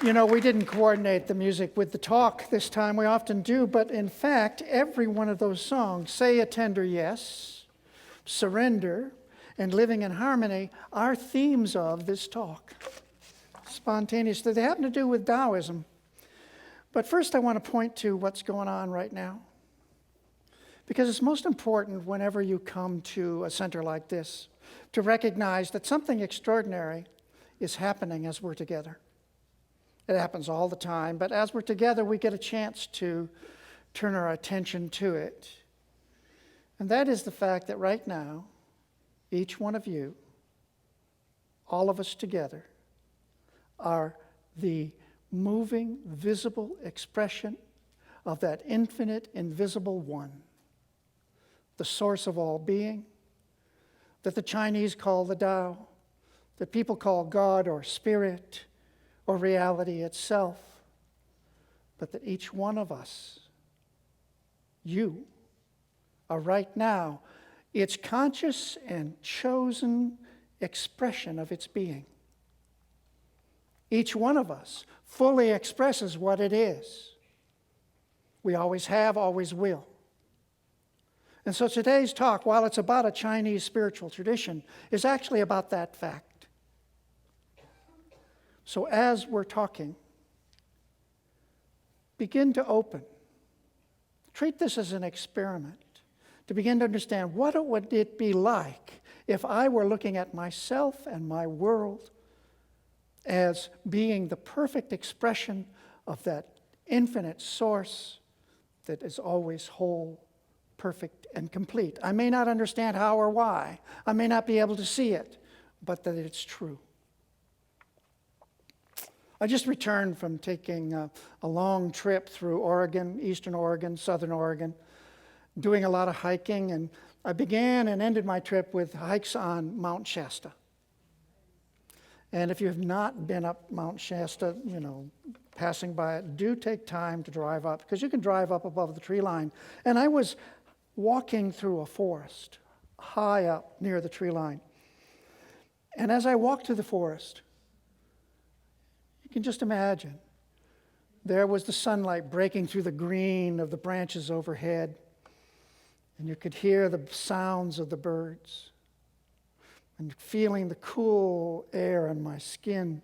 You know, we didn't coordinate the music with the talk this time. We often do, but in fact, every one of those songs, Say a Tender Yes, Surrender, and Living in Harmony, are themes of this talk. Spontaneously. They happen to do with Daoism. But first I want to point to what's going on right now. Because it's most important whenever you come to a center like this to recognize that something extraordinary is happening as we're together. It happens all the time, but as we're together, we get a chance to turn our attention to it. And that is the fact that right now, each one of you, all of us together, are the moving, visible expression of that infinite, invisible one, the source of all being, that the Chinese call the Tao, that people call God or Spirit, or reality itself, but that each one of us, you, are right now its conscious and chosen expression of its being. Each one of us fully expresses what it is. We always have, always will. And so today's talk, while it's about a Chinese spiritual tradition, is actually about that fact. So as we're talking, begin to open. Treat this as an experiment to begin to understand what would it be like if I were looking at myself and my world as being the perfect expression of that infinite source that is always whole, perfect, and complete. I may not understand how or why. I may not be able to see it, but that it's true. I just returned from taking a long trip through Oregon, eastern Oregon, southern Oregon, doing a lot of hiking, and I began and ended my trip with hikes on Mount Shasta. And if you have not been up Mount Shasta, passing by it, do take time to drive up, because you can drive up above the tree line. And I was walking through a forest, high up near the tree line. And as I walked through the forest, you can just imagine, there was the sunlight breaking through the green of the branches overhead, and you could hear the sounds of the birds, and feeling the cool air on my skin,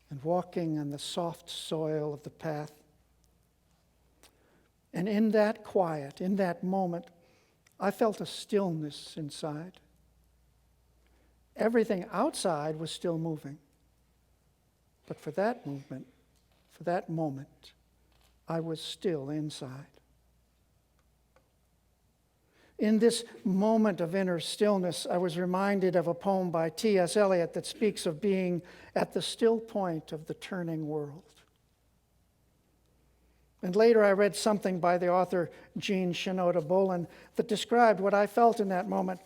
and walking on the soft soil of the path. And in that quiet, in that moment, I felt a stillness inside. Everything outside was still moving. But for that movement, for that moment, I was still inside. In this moment of inner stillness, I was reminded of a poem by T.S. Eliot that speaks of being at the still point of the turning world. And later I read something by the author Jean Shinoda Bolen that described what I felt in that moment.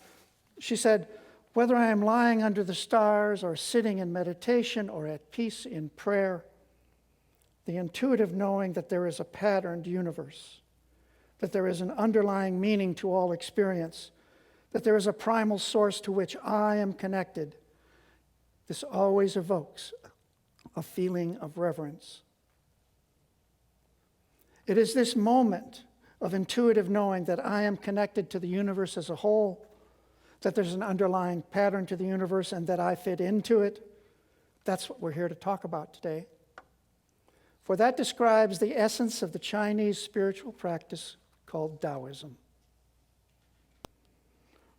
She said, "Whether I am lying under the stars or sitting in meditation or at peace in prayer, the intuitive knowing that there is a patterned universe, that there is an underlying meaning to all experience, that there is a primal source to which I am connected, this always evokes a feeling of reverence." It is this moment of intuitive knowing that I am connected to the universe as a whole, that there's an underlying pattern to the universe and that I fit into it. That's what we're here to talk about today. For that describes the essence of the Chinese spiritual practice called Daoism.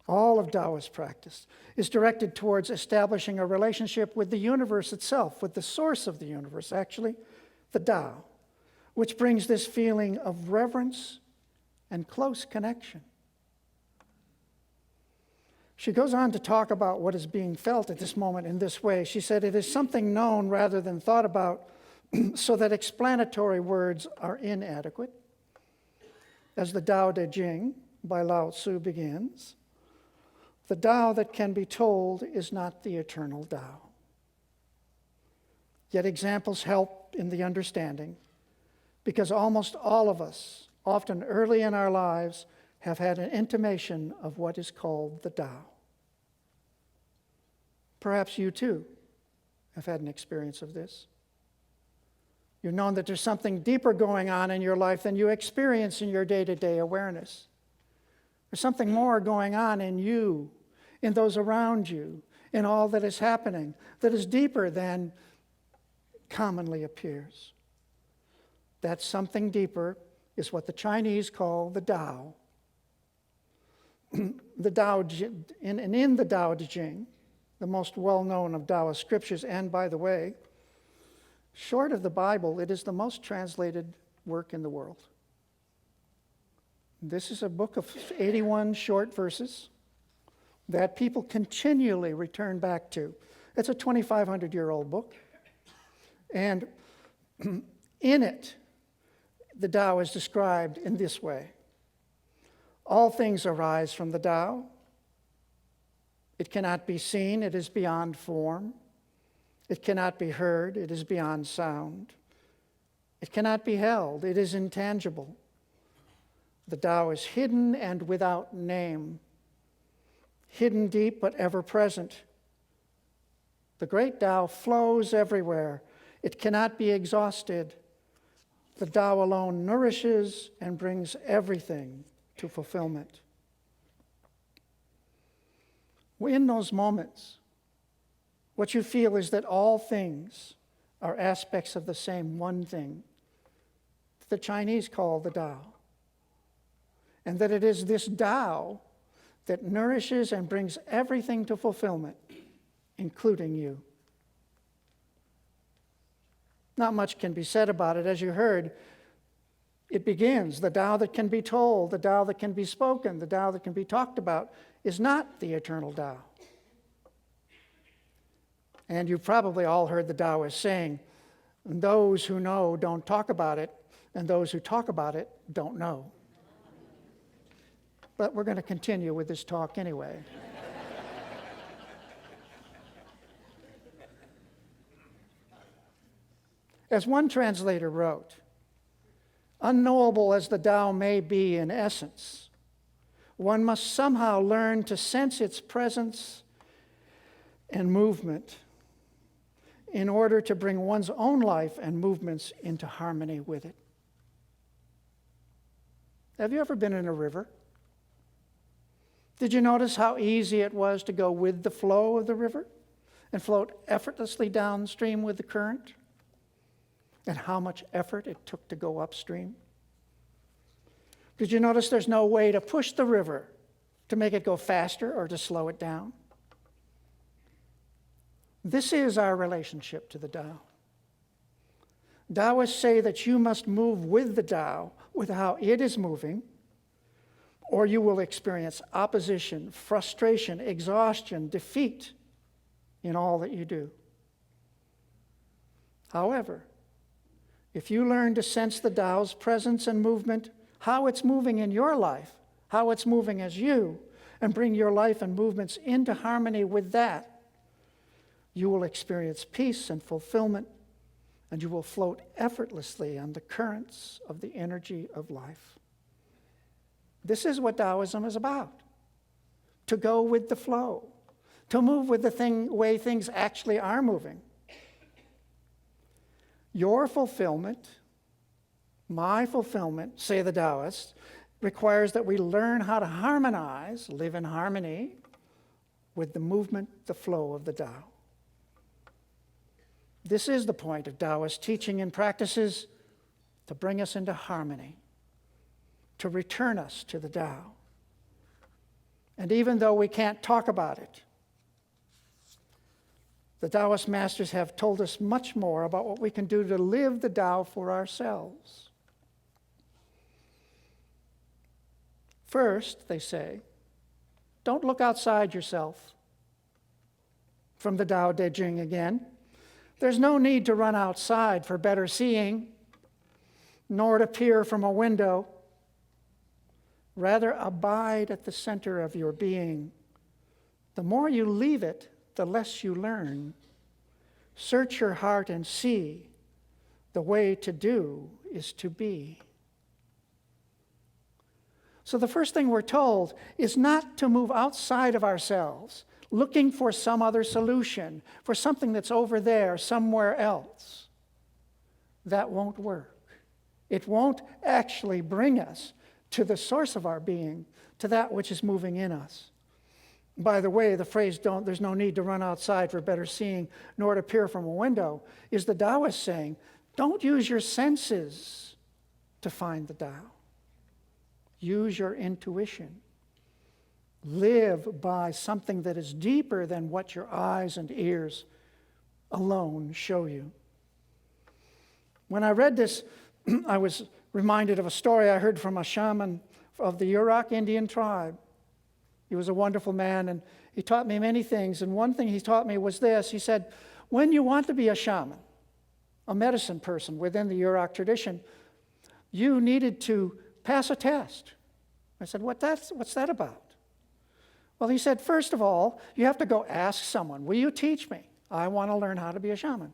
All of Taoist practice is directed towards establishing a relationship with the universe itself, with the source of the universe, actually, the Tao, which brings this feeling of reverence and close connection. She goes on to talk about what is being felt at this moment in this way. She said, "It is something known rather than thought about, so that explanatory words are inadequate. As the Tao Te Ching by Lao Tzu begins, the Tao that can be told is not the eternal Tao. Yet examples help in the understanding, because almost all of us, often early in our lives, have had an intimation of what is called the Tao. Perhaps you too have had an experience of this. You've known that there's something deeper going on in your life than you experience in your day-to-day awareness. There's something more going on in you, in those around you, in all that is happening, that is deeper than commonly appears. That something deeper is what the Chinese call the Tao. In the Tao Te Ching, the most well-known of Taoist scriptures, and by the way, short of the Bible, it is the most translated work in the world. This is a book of 81 short verses that people continually return back to. It's a 2,500-year-old book. And in it, the Tao is described in this way. All things arise from the Tao. It cannot be seen, it is beyond form. It cannot be heard, it is beyond sound. It cannot be held, it is intangible. The Tao is hidden and without name, hidden deep but ever present. The great Tao flows everywhere. It cannot be exhausted. The Tao alone nourishes and brings everything to fulfillment. In those moments, what you feel is that all things are aspects of the same one thing that the Chinese call the Tao. And that it is this Tao that nourishes and brings everything to fulfillment, including you. Not much can be said about it. As you heard, it begins. The Tao that can be told, the Tao that can be spoken, the Tao that can be talked about is not the eternal Tao. And you've probably all heard the Taoists saying, those who know don't talk about it, and those who talk about it don't know. But we're going to continue with this talk anyway. As one translator wrote, unknowable as the Tao may be in essence, one must somehow learn to sense its presence and movement in order to bring one's own life and movements into harmony with it. Have you ever been in a river? Did you notice how easy it was to go with the flow of the river and float effortlessly downstream with the current? And how much effort it took to go upstream? Did you notice there's no way to push the river to make it go faster or to slow it down? This is our relationship to the Tao. Taoists say that you must move with the Tao, with how it is moving, or you will experience opposition, frustration, exhaustion, defeat in all that you do. However, if you learn to sense the Tao's presence and movement, how it's moving in your life, how it's moving as you, and bring your life and movements into harmony with that, you will experience peace and fulfillment, and you will float effortlessly on the currents of the energy of life. This is what Taoism is about, to go with the flow, to move with the way things actually are moving. Your fulfillment, my fulfillment, say the Taoists, requires that we learn how to harmonize, live in harmony with the movement, the flow of the Tao. This is the point of Taoist teaching and practices, to bring us into harmony, to return us to the Tao. And even though we can't talk about it, the Taoist masters have told us much more about what we can do to live the Tao for ourselves. First, they say, don't look outside yourself. From the Tao Te Ching again, there's no need to run outside for better seeing, nor to peer from a window. Rather, abide at the center of your being. The more you leave it, the less you learn. Search your heart and see. The way to do is to be. So the first thing we're told is not to move outside of ourselves, looking for some other solution, for something that's over there, somewhere else. that won't work. It won't actually bring us to the source of our being, to that which is moving in us. By the way, the phrase, there's no need to run outside for better seeing, nor to peer from a window, is the Taoist saying, don't use your senses to find the Tao. Use your intuition. Live by something that is deeper than what your eyes and ears alone show you. When I read this, I was reminded of a story I heard from a shaman of the Yurok Indian tribe. He was a wonderful man, and he taught me many things. And one thing he taught me was this. He said, when you want to be a shaman, a medicine person within the Yurok tradition, you needed to pass a test. I said, what's that about? Well, he said, first of all, you have to go ask someone, will you teach me? I want to learn how to be a shaman.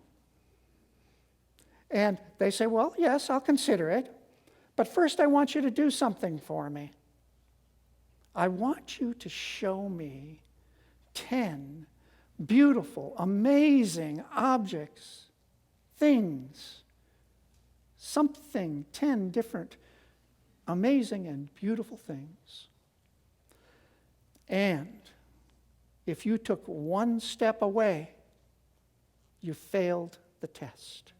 And they say, well, yes, I'll consider it. But first I want you to do something for me. I want you to show me 10 beautiful, amazing objects, things, something, 10 different amazing and beautiful things. And if you took one step away, you failed the test.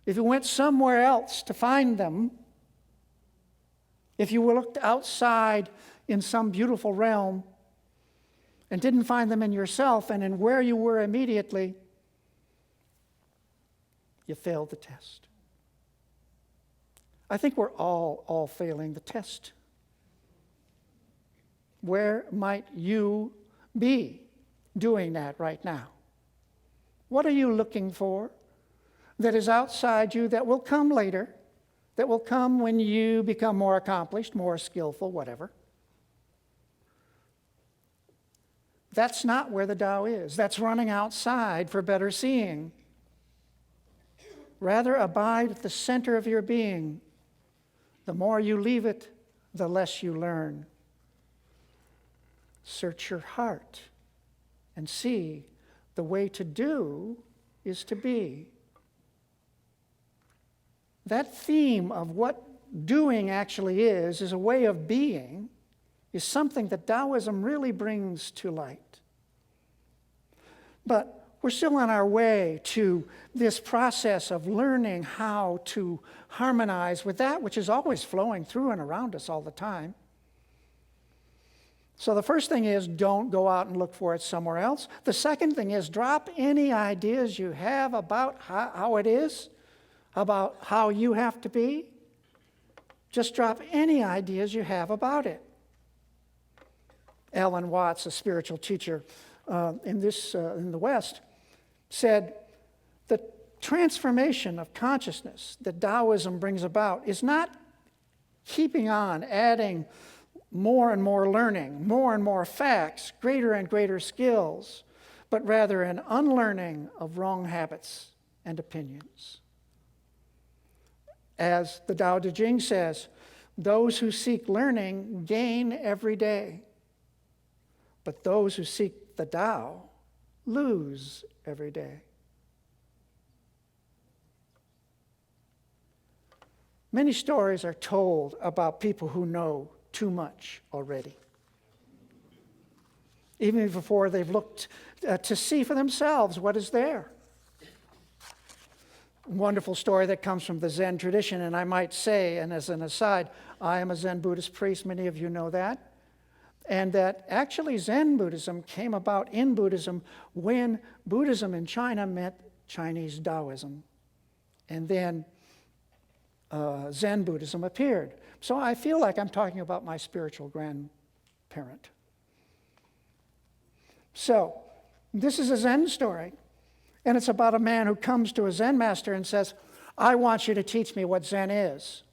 If you went somewhere else to find them, if you looked outside in some beautiful realm and didn't find them in yourself and in where you were immediately, you failed the test. I think we're all failing the test. Where might you be doing that right now? What are you looking for that is outside you that will come later, that will come when you become more accomplished, more skillful, whatever? That's not where the Tao is. That's running outside for better seeing. Rather, abide at the center of your being. The more you leave it, the less you learn. Search your heart and see the way to do is to be. That theme of what doing actually is a way of being, is something that Daoism really brings to light. But we're still on our way to this process of learning how to harmonize with that which is always flowing through and around us all the time. So the first thing is, don't go out and look for it somewhere else. The second thing is, drop any ideas you have about how it is, about how you have to be. Just drop any ideas you have about it. Alan Watts, a spiritual teacher in the West, said the transformation of consciousness that Daoism brings about is not keeping on adding more and more learning, more and more facts, greater and greater skills, but rather an unlearning of wrong habits and opinions. As the Tao Te Ching says, those who seek learning gain every day, but those who seek the Tao lose every day. Many stories are told about people who know too much already, even before they've looked to see for themselves what is there. Wonderful story that comes from the Zen tradition, and I might say, and as an aside, I am a Zen Buddhist priest, many of you know that, and that actually Zen Buddhism came about in Buddhism when Buddhism in China met Chinese Taoism, and then Zen Buddhism appeared. So I feel like I'm talking about my spiritual grandparent. So this is a Zen story. And it's about a man who comes to a Zen master and says, I want you to teach me what Zen is.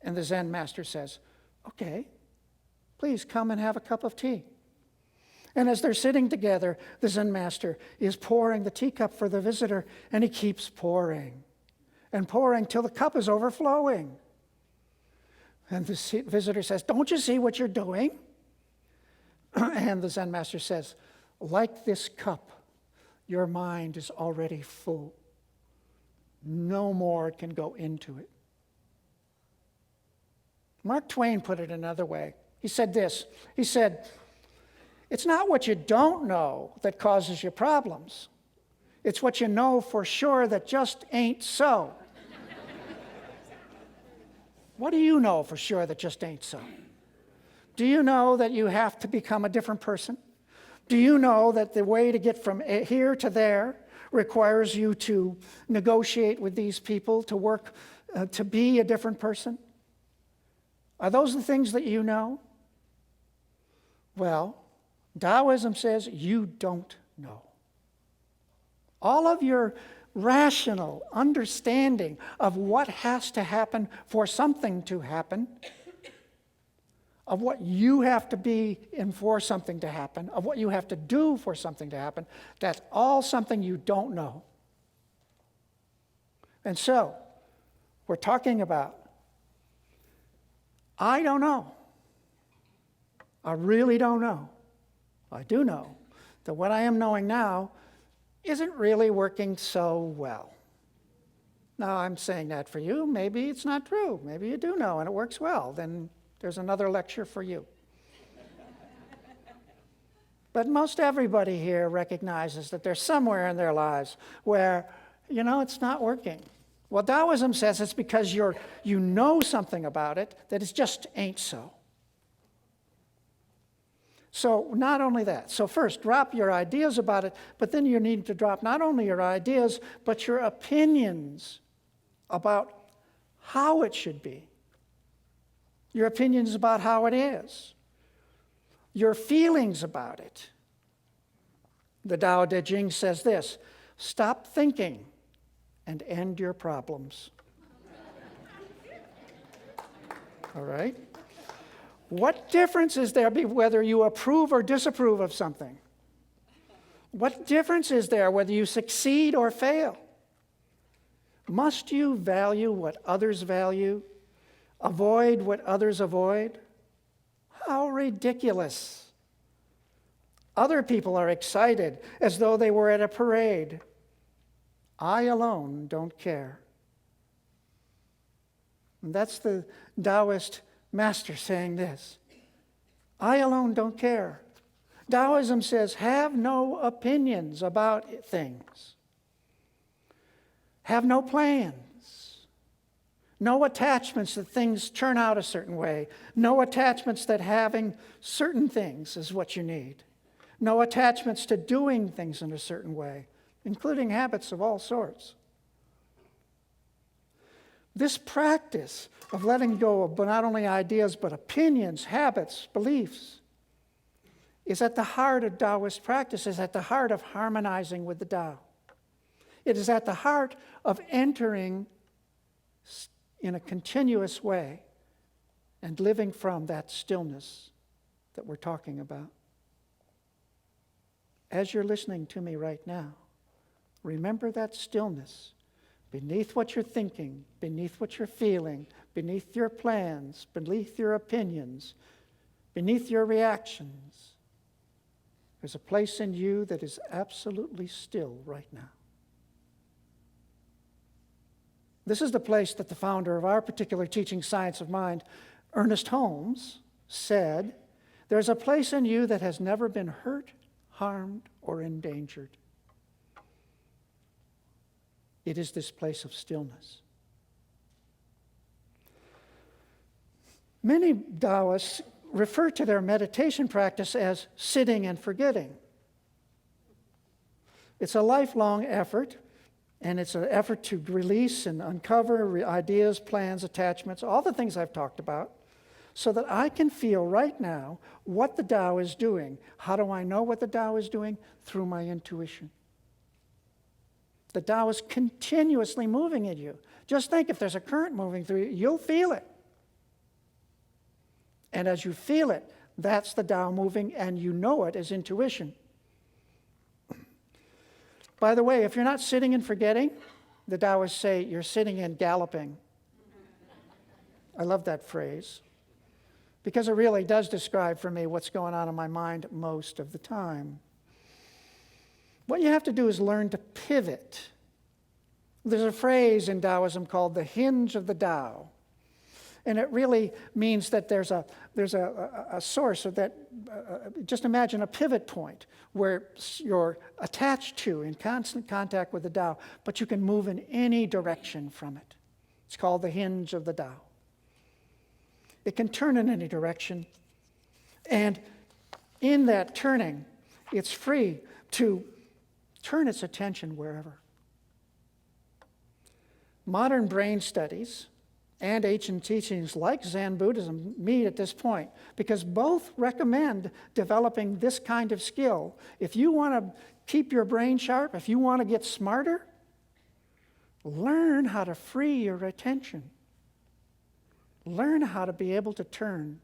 And the Zen master says, okay, please come and have a cup of tea. And as they're sitting together, the Zen master is pouring the teacup for the visitor, and he keeps pouring and pouring till the cup is overflowing. And the visitor says, don't you see what you're doing? And the Zen master says, like this cup, your mind is already full. No more can go into it. Mark Twain put it another way. He said this. He said, it's not what you don't know that causes you problems. It's what you know for sure that just ain't so. What do you know for sure that just ain't so? Do you know that you have to become a different person? Do you know that the way to get from here to there requires you to negotiate with these people, to work, to be a different person? Are those the things that you know? Well, Daoism says you don't know. All of your rational understanding of what has to happen for something to happen, of what you have to be in for something to happen, of what you have to do for something to happen, that's all something you don't know. And so, we're talking about, I don't know. I really don't know. I do know that what I am knowing now isn't really working so well. Now, I'm saying that for you. Maybe it's not true. Maybe you do know and it works well. Then there's another lecture for you. But most everybody here recognizes that there's somewhere in their lives where, it's not working. Well, Daoism says it's because you know something about it that it just ain't so. So not only that. So first, drop your ideas about it, but then you need to drop not only your ideas, but your opinions about how it should be. Your opinions about how it is. Your feelings about it. The Tao Te Ching says this, stop thinking and end your problems. All right? What difference is there whether you approve or disapprove of something? What difference is there whether you succeed or fail? Must you value what others value? Avoid what others avoid? How ridiculous. Other people are excited as though they were at a parade. I alone don't care. And that's the Taoist master saying this. I alone don't care. Taoism says, have no opinions about things. Have no plans. No attachments that things turn out a certain way. No attachments that having certain things is what you need. No attachments to doing things in a certain way, including habits of all sorts. This practice of letting go of not only ideas, but opinions, habits, beliefs, is at the heart of Taoist practice, is at the heart of harmonizing with the Tao. It is at the heart of entering in a continuous way and living from that stillness that we're talking about. As you're listening to me right now, remember that stillness beneath what you're thinking, beneath what you're feeling, beneath your plans, beneath your opinions, beneath your reactions. There's a place in you that is absolutely still right now. This is the place that the founder of our particular teaching, Science of Mind, Ernest Holmes, said, there's a place in you that has never been hurt, harmed, or endangered. It is this place of stillness. Many Taoists refer to their meditation practice as sitting and forgetting. It's a lifelong effort, and it's an effort to release and uncover ideas, plans, attachments, all the things I've talked about, so that I can feel right now what the Tao is doing. How do I know what the Tao is doing? Through my intuition. The Tao is continuously moving in you. Just think, if there's a current moving through you, you'll feel it. And as you feel it, that's the Tao moving, and you know it as intuition. By the way, if you're not sitting and forgetting, the Taoists say you're sitting and galloping. I love that phrase, because it really does describe for me what's going on in my mind most of the time. What you have to do is learn to pivot. There's a phrase in Daoism called the hinge of the Tao. And it really means that there's a source, or that, just imagine a pivot point where you're attached to, in constant contact with the Tao, but you can move in any direction from it. It's called the hinge of the Tao. It can turn in any direction, and in that turning, it's free to turn its attention wherever. Modern brain studies and ancient teachings like Zen Buddhism meet at this point, because both recommend developing this kind of skill. If you want to keep your brain sharp, if you want to get smarter, learn how to free your attention. Learn how to be able to turn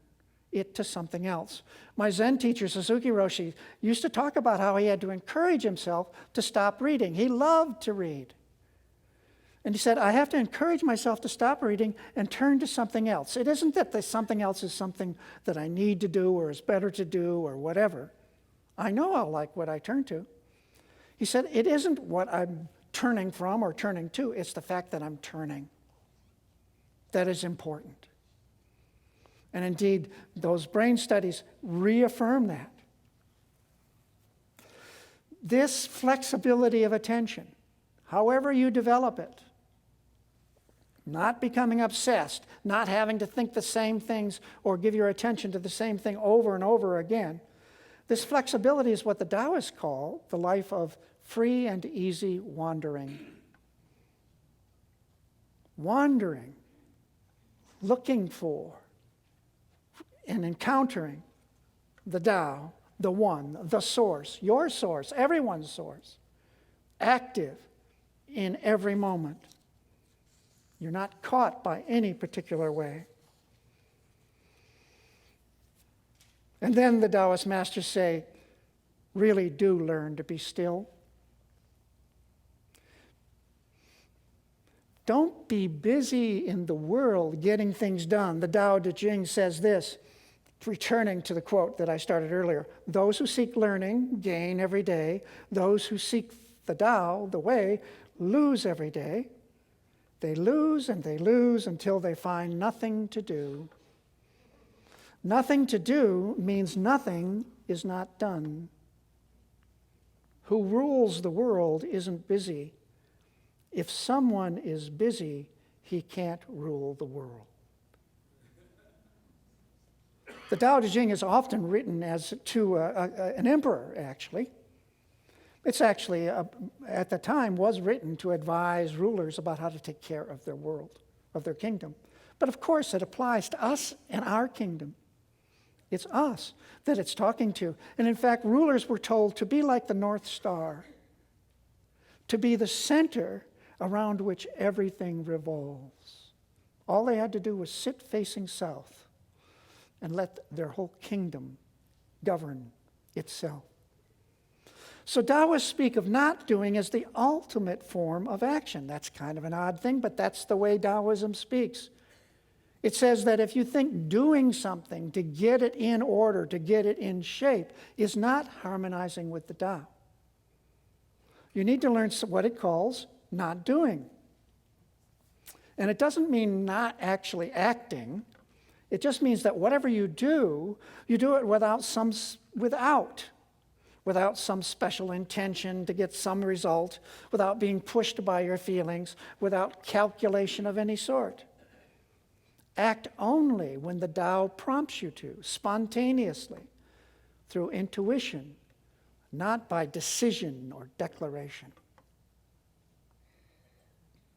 it to something else. My Zen teacher, Suzuki Roshi, used to talk about how he had to encourage himself to stop reading. He loved to read. And he said, I have to encourage myself to stop reading and turn to something else. It isn't that the something else is something that I need to do or is better to do or whatever. I know I'll like what I turn to. He said, it isn't what I'm turning from or turning to, it's the fact that I'm turning. That is important. And indeed, those brain studies reaffirm that. This flexibility of attention, however you develop it, not becoming obsessed, not having to think the same things or give your attention to the same thing over and over again, this flexibility is what the Taoists call the life of free and easy wandering. Wandering, looking for, and encountering the Tao, the One, the source, your source, everyone's source, active in every moment. You're not caught by any particular way. And then the Taoist masters say, really do learn to be still. Don't be busy in the world getting things done. The Tao Te Ching says this, returning to the quote that I started earlier, those who seek learning gain every day. Those who seek the Tao, the way, lose every day. They lose and they lose until they find nothing to do. Nothing to do means nothing is not done. Who rules the world isn't busy. If someone is busy, he can't rule the world. The Tao Te Ching is often written as to an emperor, actually. It's actually, at the time, was written to advise rulers about how to take care of their world, of their kingdom. But of course, it applies to us and our kingdom. It's us that it's talking to. And in fact, rulers were told to be like the North Star, to be the center around which everything revolves. All they had to do was sit facing south and let their whole kingdom govern itself. So Taoists speak of not doing as the ultimate form of action. That's kind of an odd thing, but that's the way Taoism speaks. It says that if you think doing something to get it in order, to get it in shape, is not harmonizing with the Tao. You need to learn what it calls not doing. And it doesn't mean not actually acting. It just means that whatever you do it without some special intention to get some result, without being pushed by your feelings, without calculation of any sort. Act only when the Tao prompts you to, spontaneously, through intuition, not by decision or declaration.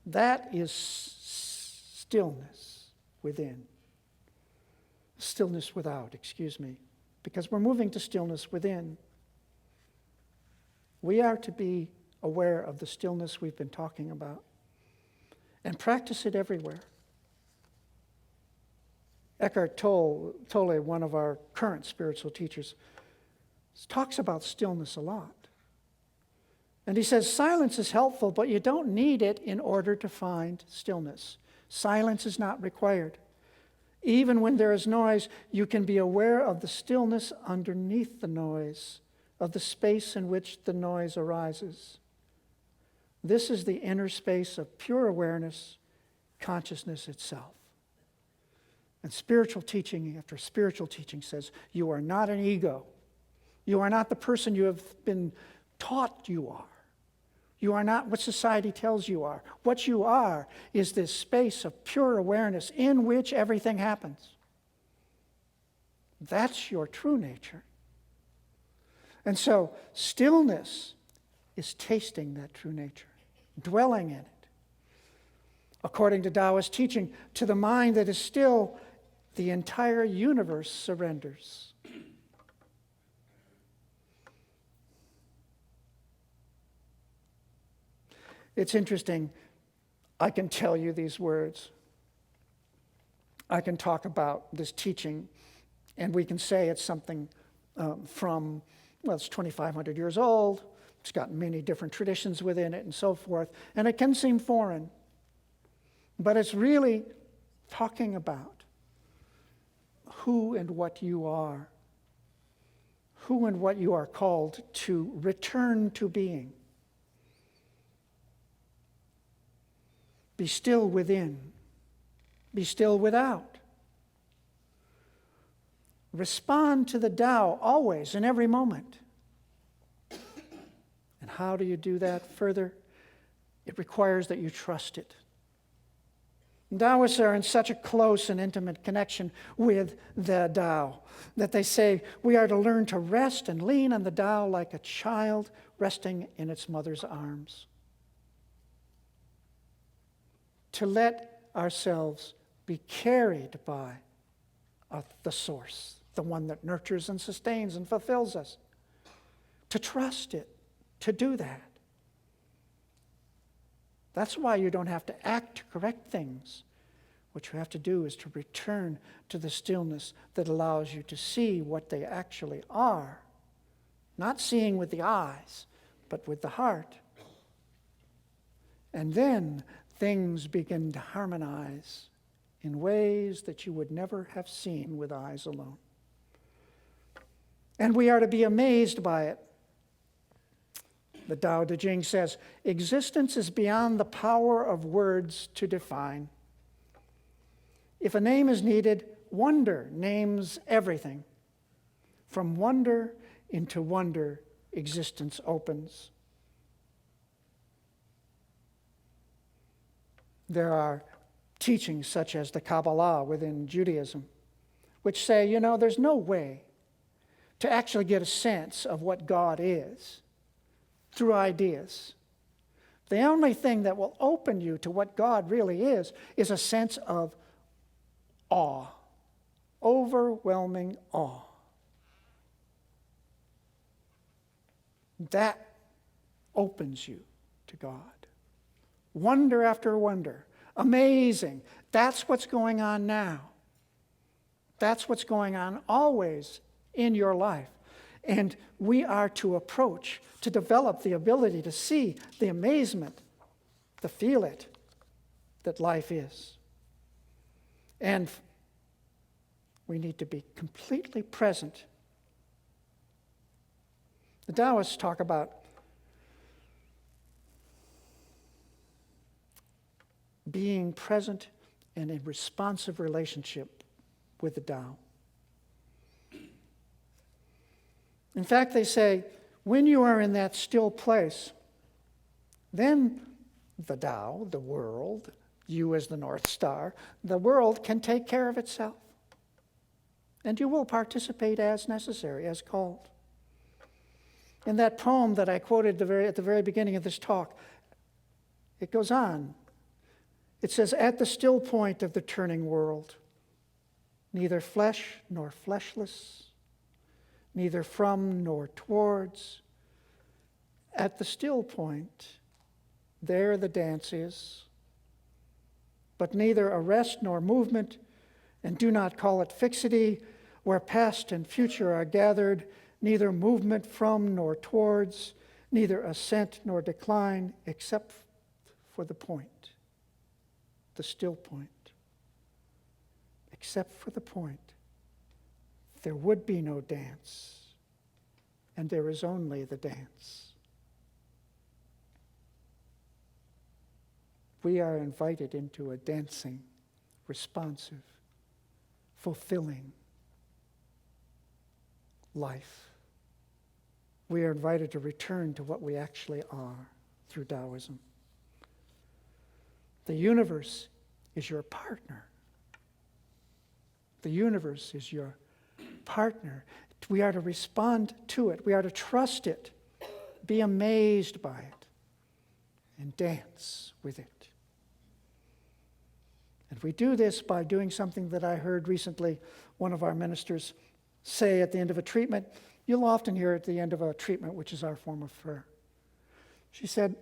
That is stillness within. Stillness without, because we're moving to stillness within. We are to be aware of the stillness we've been talking about and practice it everywhere. Eckhart Tolle, one of our current spiritual teachers, talks about stillness a lot. And he says, silence is helpful, but you don't need it in order to find stillness. Silence is not required. Even when there is noise, you can be aware of the stillness underneath the noise, of the space in which the noise arises. This is the inner space of pure awareness, consciousness itself. And spiritual teaching after spiritual teaching says, you are not an ego. You are not the person you have been taught you are. You are not what society tells you are. What you are is this space of pure awareness in which everything happens. That's your true nature. And so stillness is tasting that true nature, dwelling in it. According to Taoist teaching, to the mind that is still, the entire universe surrenders. It's interesting. I can tell you these words. I can talk about this teaching, and we can say it's something it's 2,500 years old. It's got many different traditions within it and so forth. And it can seem foreign. But it's really talking about who and what you are. Who and what you are called to return to being. Be still within. Be still without. Respond to the Tao always, in every moment. And how do you do that further? It requires that you trust it. Taoists are in such a close and intimate connection with the Tao that they say we are to learn to rest and lean on the Tao like a child resting in its mother's arms. To let ourselves be carried by the source, the one that nurtures and sustains and fulfills us. To trust it, to do that. That's why you don't have to act to correct things. What you have to do is to return to the stillness that allows you to see what they actually are. Not seeing with the eyes, but with the heart. And then things begin to harmonize in ways that you would never have seen with eyes alone. And we are to be amazed by it. The Tao Te Ching says, existence is beyond the power of words to define. If a name is needed, wonder names everything. From wonder into wonder, existence opens. There are teachings such as the Kabbalah within Judaism, which say, there's no way to actually get a sense of what God is through ideas. The only thing that will open you to what God really is a sense of awe, overwhelming awe. That opens you to God. Wonder after wonder. Amazing. That's what's going on now. That's what's going on always in your life. And we are to approach, to develop the ability to see the amazement, to feel it, that life is. And we need to be completely present. The Taoists talk about being present in a responsive relationship with the Tao. In fact, they say, when you are in that still place, then the Tao, the world, you as the North Star, the world can take care of itself. And you will participate as necessary, as called. In that poem that I quoted at the very beginning of this talk, it goes on. It says, at the still point of the turning world, neither flesh nor fleshless, neither from nor towards, at the still point, there the dance is, but neither arrest nor movement, and do not call it fixity, where past and future are gathered, neither movement from nor towards, neither ascent nor decline, except for the point. The still point. Except for the point, there would be no dance. and there is only the dance. We are invited into a dancing, responsive, fulfilling life. We are invited to return to what we actually are through Daoism. The universe is your partner. The universe is your partner. We are to respond to it. We are to trust it, be amazed by it, and dance with it. And we do this by doing something that I heard recently one of our ministers say at the end of a treatment. You'll often hear at the end of a treatment, which is our form of prayer. She said,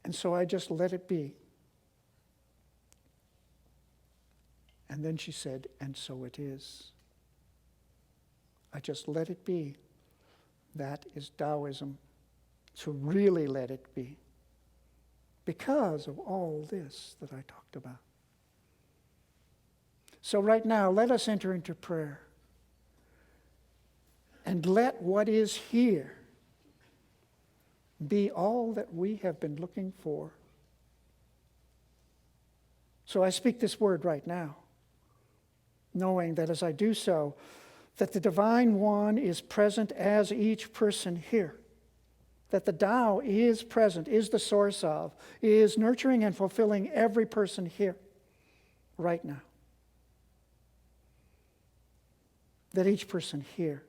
and so I just let it be. And then she said, and so it is. I just let it be. That is Daoism, to really let it be, because of all this that I talked about. So right now, let us enter into prayer. And let what is here be all that we have been looking for. So I speak this word right now, knowing that as I do so, that the Divine One is present as each person here. That the Tao is present, is the source of, is nurturing and fulfilling every person here, right now. That each person here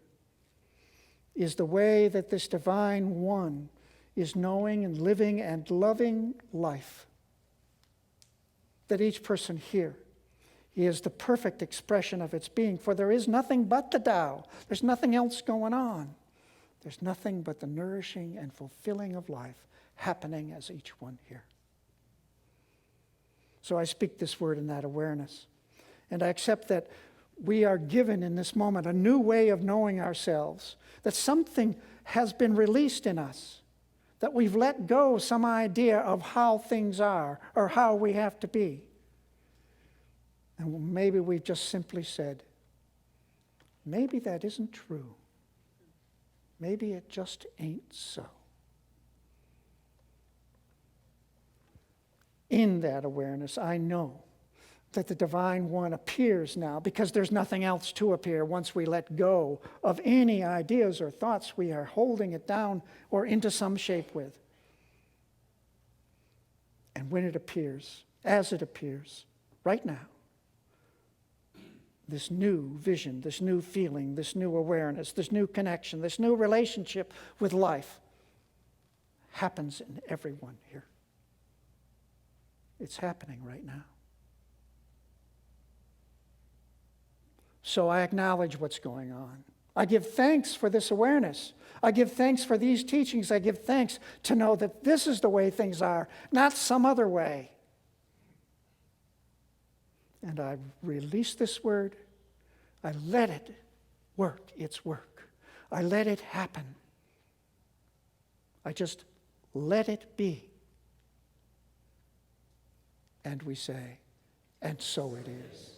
is the way that this Divine One is knowing and living and loving life. That each person here is the perfect expression of its being, for there is nothing but the Tao. There's nothing else going on. There's nothing but the nourishing and fulfilling of life happening as each one here. So I speak this word in that awareness. And I accept that we are given in this moment a new way of knowing ourselves, that something has been released in us, that we've let go some idea of how things are or how we have to be. And maybe we've just simply said, maybe that isn't true. Maybe it just ain't so. In that awareness, I know that the Divine One appears now, because there's nothing else to appear once we let go of any ideas or thoughts we are holding it down or into some shape with. And when it appears, as it appears, right now, this new vision, this new feeling, this new awareness, this new connection, this new relationship with life happens in everyone here. It's happening right now. So I acknowledge what's going on. I give thanks for this awareness. I give thanks for these teachings. I give thanks to know that this is the way things are, not some other way. And I release this word. I let it work its work. I let it happen. I just let it be. And we say, and so it is.